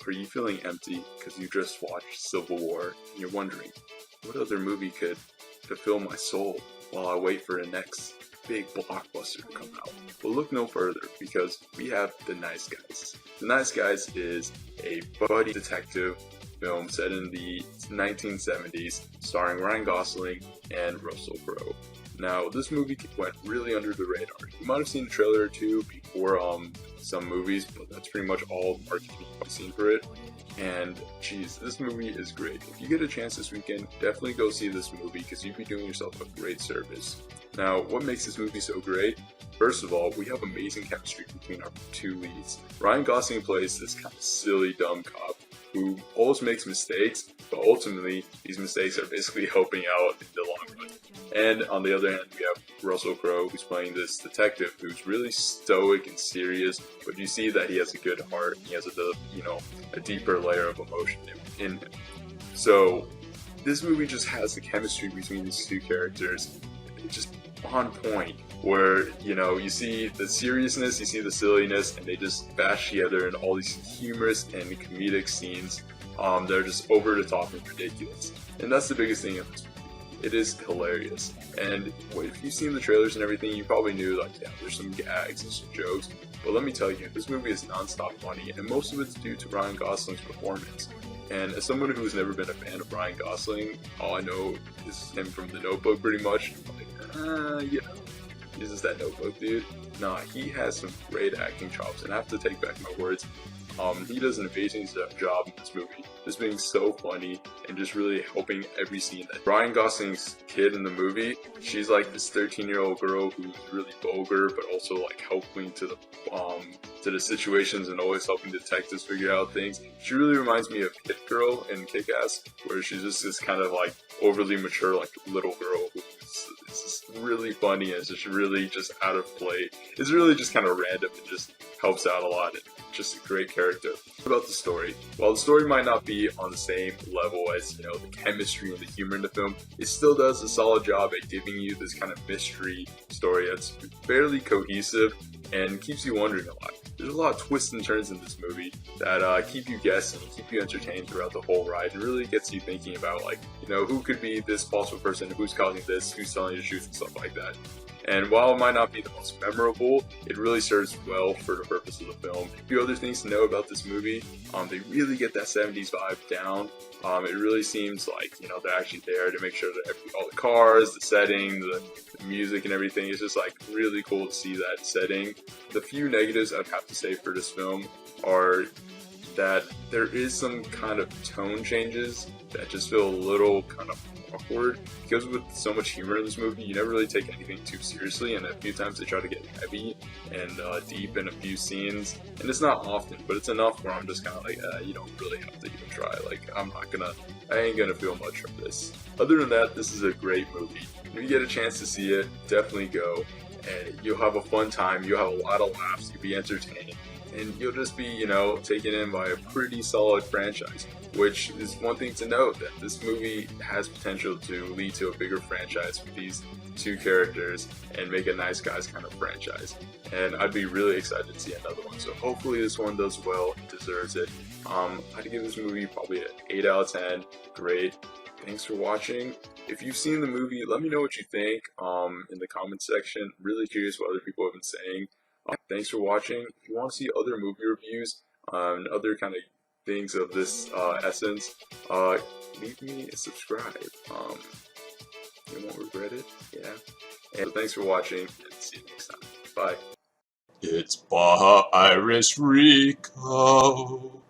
Are you feeling empty because you just watched Civil War and you're wondering, what other movie could fulfill my soul while I wait for the next big blockbuster to come out? Well, look no further, because we have The Nice Guys. The Nice Guys is a buddy detective film set in the 1970s starring Ryan Gosling and Russell Crowe. Now, this movie went really under the radar. You might have seen a trailer or two before some movies, but that's pretty much all the marketing I've seen for it. And geez, this movie is great. If you get a chance this weekend, definitely go see this movie, because you'd be doing yourself a great service. Now, what makes this movie so great? First of all, we have amazing chemistry between our two leads. Ryan Gosling plays this kind of silly, dumb cop who always makes mistakes, but ultimately these mistakes are basically helping out in the long run. And on the other hand, we have Russell Crowe, who's playing this detective who's really stoic and serious, but you see that he has a good heart. He has a deeper layer of emotion in him. So this movie just has the chemistry between these two characters just on point, where you see the seriousness, you see the silliness, and they just bash together in all these humorous and comedic scenes. They're just over the top and ridiculous, and that's the biggest thing of this movie. It is hilarious, and if you've seen the trailers and everything, you probably knew, like, yeah, there's some gags and some jokes, but let me tell you, this movie is non-stop funny, and most of it's due to Ryan Gosling's performance. And as someone who's never been a fan of Ryan Gosling, all I know is him from The Notebook, pretty much. He's just that Notebook dude. Nah, he has some great acting chops, and I have to take back my words. He does an amazing job in this movie, just being so funny and just really helping every scene. Ryan Gosling's kid in the movie, she's like this 13-year-old girl who's really vulgar, but also like helping to the situations and always helping detectives figure out things. She really reminds me of Hit Girl in Kick-Ass, where she's just this kind of like overly mature like little girl who's just really funny and it's just really just out of play. It's really just kind of random and just helps out a lot. Just a great character. What about the story? While the story might not be on the same level as, the chemistry and the humor in the film, it still does a solid job at giving you this kind of mystery story that's fairly cohesive and keeps you wondering a lot. There's a lot of twists and turns in this movie that keep you guessing, keep you entertained throughout the whole ride, and really gets you thinking about, like, who could be this possible person, who's causing this, who's telling the truth, and stuff like that. And while it might not be the most memorable, it really serves well for the purpose of the film. A few other things to know about this movie: they really get that 70s vibe down. It really seems like they're actually there to make sure that all the cars, the setting, the music, and everything is just like really cool to see that setting. The few negatives I'd have to say for this film are that there is some kind of tone changes that just feel a little kind of awkward, because with so much humor in this movie, you never really take anything too seriously, and a few times they try to get heavy and deep in a few scenes, and it's not often, but it's enough where I'm just kind of like, you don't really have to even try. Like, I ain't gonna feel much from this. Other than that, this is a great movie. If you get a chance to see it, definitely go, and you'll have a fun time, you'll have a lot of laughs, you'll be entertained, and you'll just be, taken in by a pretty solid franchise, which is one thing to note, that this movie has potential to lead to a bigger franchise with these two characters and make a Nice Guys kind of franchise. And I'd be really excited to see another one. So hopefully this one does well, it deserves it. I'd give this movie probably an 8 out of 10. Great. Thanks for watching. If you've seen the movie, let me know what you think in the comments section. I'm really curious what other people have been saying. Thanks for watching. If you want to see other movie reviews and other kind of things of this essence, leave me a subscribe. You won't regret it. Yeah. And thanks for watching, and see you next time. Bye. It's Baja Irish Rico.